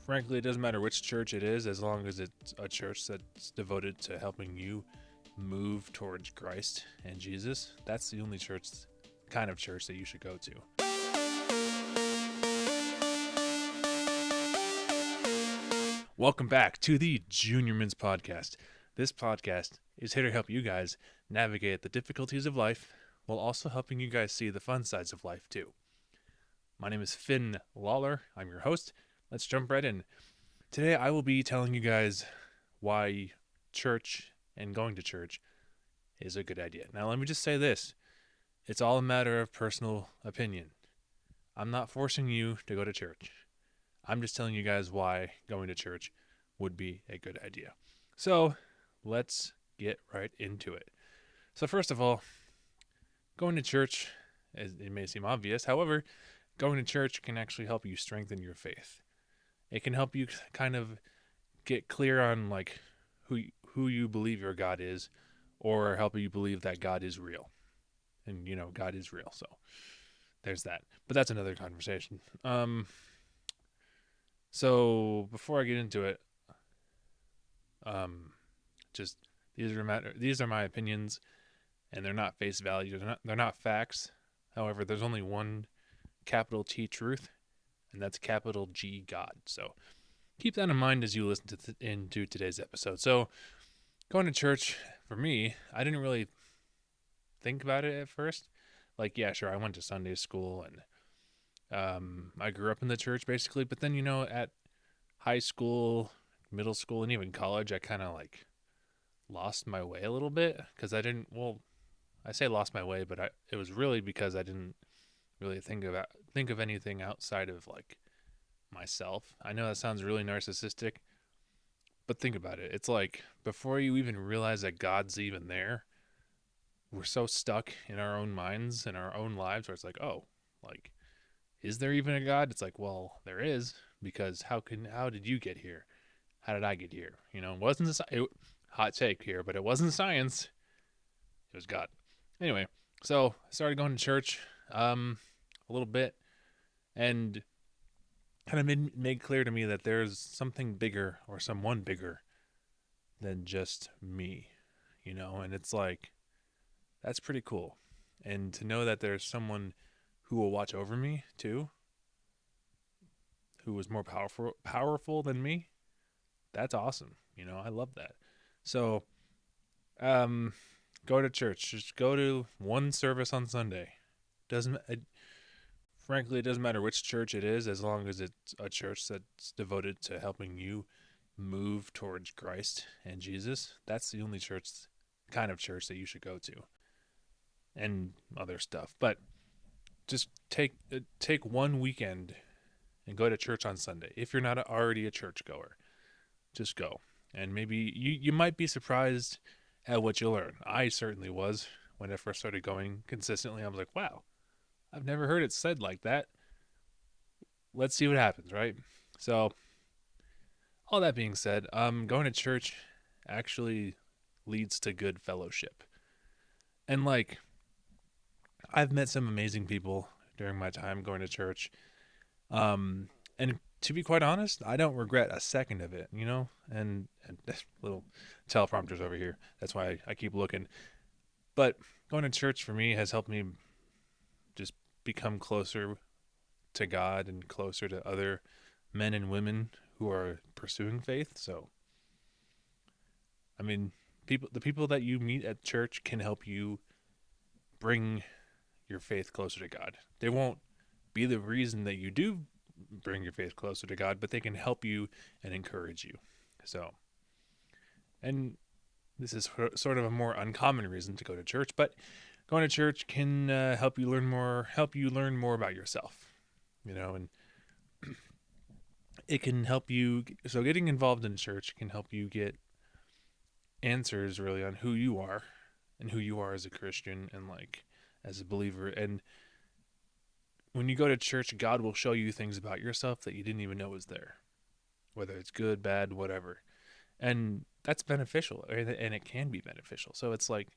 Frankly, it doesn't matter which church it is, as long as it's a church that's devoted to helping you move towards Christ and Jesus. That's the only kind of church that you should go to. Welcome back to the Junior Mints Podcast. This podcast is here to help you guys navigate the difficulties of life while also helping you guys see the fun sides of life too. My name is Finn Lawler. I'm your host. Let's jump right in. Today I will be telling you guys why church and going to church is a good idea. Now let me just say this. It's all a matter of personal opinion. I'm not forcing you to go to church. I'm just telling you guys why going to church would be a good idea. So let's get right into it. So first of all, going to church, it may seem obvious. However, going to church can actually help you strengthen your faith. It can help you kind of get clear on like who you believe your God is, or help you believe that God is real. And God is real. So there's that. But that's another conversation. So before I get into it, just these are my opinions, and they're not face value. They're not facts. However, there's only one capital T truth, and that's capital G God. So keep that in mind as you listen into today's episode. So going to church, for me, I didn't really think about it at first. Like, yeah, sure, I went to Sunday school, and I grew up in the church basically. But then, at high school, middle school, and even college, I kind of like lost my way a little bit because I say lost my way, but it was really because I didn't really think of anything outside of like myself. I know that sounds really narcissistic, but think about it. It's like before you even realize that God's even there, we're so stuck in our own minds and our own lives where it's like, oh, like, is there even a God? It's like, well, there is, because how did you get here? How did I get here? It wasn't hot take here, but it wasn't science. It was God. Anyway, so I started going to church a little bit, and kind of made clear to me that there's something bigger or someone bigger than just me, and it's like, that's pretty cool. And to know that there's someone who will watch over me too, who is more powerful than me, that's awesome. I love that. So, go to church. Just go to one service on Sunday. Frankly, it doesn't matter which church it is, as long as it's a church that's devoted to helping you move towards Christ and Jesus. That's the only kind of church that you should go to, and other stuff. But just take one weekend and go to church on Sunday. If you're not already a churchgoer, just go. And maybe you might be surprised at what you learn. I certainly was when I first started going consistently. I was like, wow, I've never heard it said like that. Let's see what happens, right? So, all that being said, going to church actually leads to good fellowship. And like, I've met some amazing people during my time going to church. And to be quite honest, I don't regret a second of it, and little teleprompters over here. That's why I keep looking. But going to church for me has helped me just become closer to God and closer to other men and women who are pursuing faith. So, I mean, the people that you meet at church can help you bring your faith closer to God. They won't be the reason that you do bring your faith closer to God, but they can help you and encourage you. So, and this is sort of a more uncommon reason to go to church, but going to church can help you learn more about yourself, and it can help you. So getting involved in church can help you get answers really on who you are and who you are as a Christian and like as a believer. And when you go to church, God will show you things about yourself that you didn't even know was there, whether it's good, bad, whatever. And that's beneficial, and it can be beneficial. So it's like,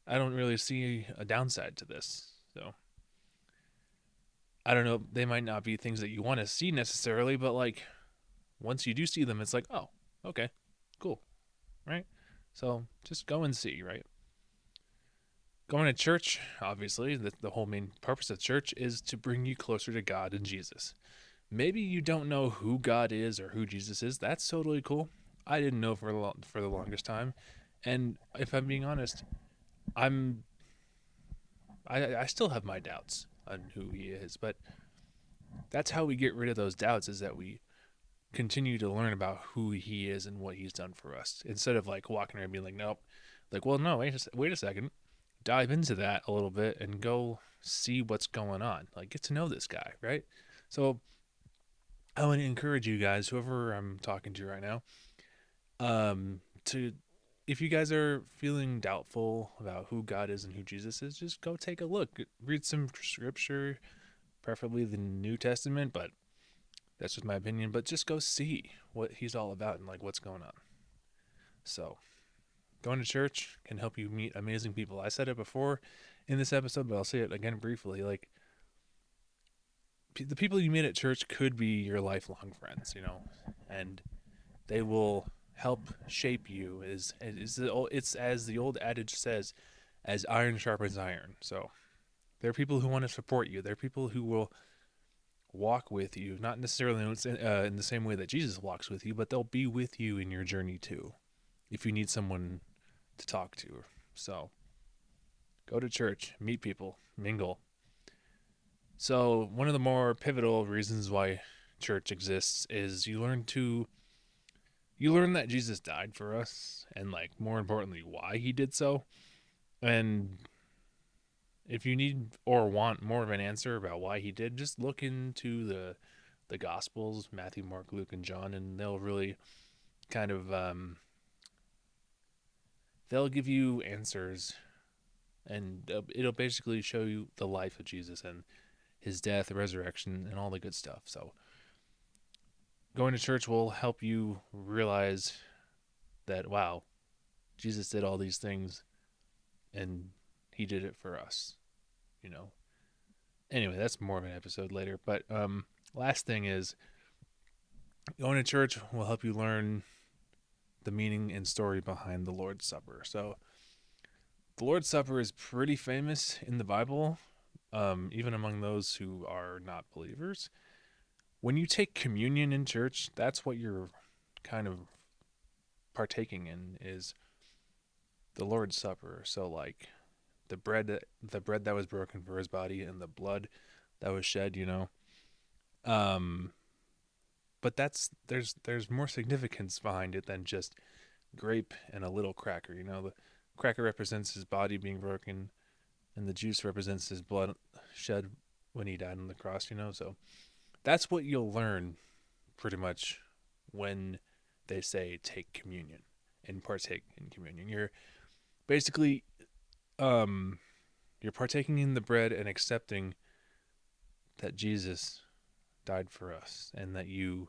I don't really see a downside to this. So I don't know, they might not be things that you want to see necessarily, but like, once you do see them, it's like, oh, okay, cool, right? So just go and see, right? Going to church, obviously, the whole main purpose of church is to bring you closer to God and Jesus. Maybe you don't know who God is or who Jesus is. That's totally cool. I didn't know for the longest time, and if I'm being honest, I'm I still have my doubts on who He is. But that's how we get rid of those doubts, is that we continue to learn about who He is and what He's done for us, instead of like walking around being like, nope, like, well, no, wait a second, dive into that a little bit and go see what's going on. Like, get to know this guy, right? So I want to encourage you guys, whoever I'm talking to right now, to, if you guys are feeling doubtful about who God is and who Jesus is, just go take a look, read some scripture, preferably the New Testament, but that's just my opinion. But just go see what He's all about and like what's going on. So going to church can help you meet amazing people. I said it before in this episode, but I'll say it again briefly. Like, the people you meet at church could be your lifelong friends, and they will help shape you. It's as the old adage says, as iron sharpens iron. So they're people who want to support you. They're people who will walk with you, not necessarily in the same way that Jesus walks with you, but they'll be with you in your journey too, if you need someone to talk to. So go to church, meet people, mingle. So one of the more pivotal reasons why church exists is you learn that Jesus died for us, and like, more importantly, why He did so. And if you need or want more of an answer about why He did, just look into the Gospels, Matthew, Mark, Luke, and John, and they'll really kind of they'll give you answers, and it'll basically show you the life of Jesus and His death, resurrection, and all the good stuff. So going to church will help you realize that, wow, Jesus did all these things and He did it for us, Anyway, that's more of an episode later. But last thing is, going to church will help you learn the meaning and story behind the Lord's Supper. So the Lord's Supper is pretty famous in the Bible, even among those who are not believers. When you take communion in church, that's what you're kind of partaking in, is the Lord's Supper. So like the bread that was broken for His body and the blood that was shed, but there's more significance behind it than just grape and a little cracker. The cracker represents His body being broken, and the juice represents His blood shed when He died on the cross. So that's what you'll learn pretty much when they say take communion and partake in communion. You're basically you're partaking in the bread and accepting that Jesus died for us, and that you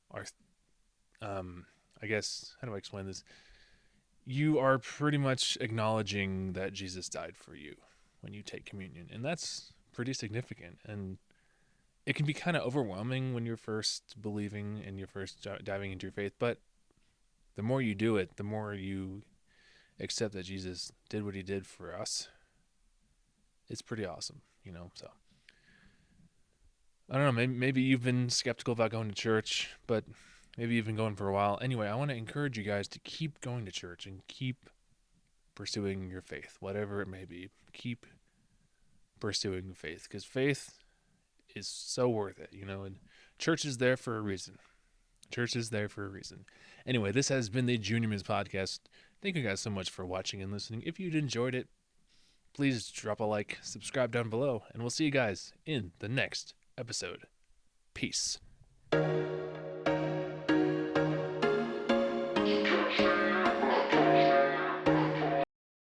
are I guess, how do I explain this? You are pretty much acknowledging that Jesus died for you when you take communion, and that's pretty significant. And it can be kind of overwhelming when you're first believing and you're first diving into your faith, but the more you do it, the more you accept that Jesus did what He did for us. It's pretty awesome, so I don't know, maybe you've been skeptical about going to church, but maybe you've been going for a while. Anyway, I want to encourage you guys to keep going to church and keep pursuing your faith, whatever it may be. Keep pursuing faith, because faith is so worth it, and church is there for a reason. Church is there for a reason. Anyway, this has been the Junior Mints Podcast. Thank you guys so much for watching and listening. If you enjoyed it, please drop a like, subscribe down below, and we'll see you guys in the next episode. Peace.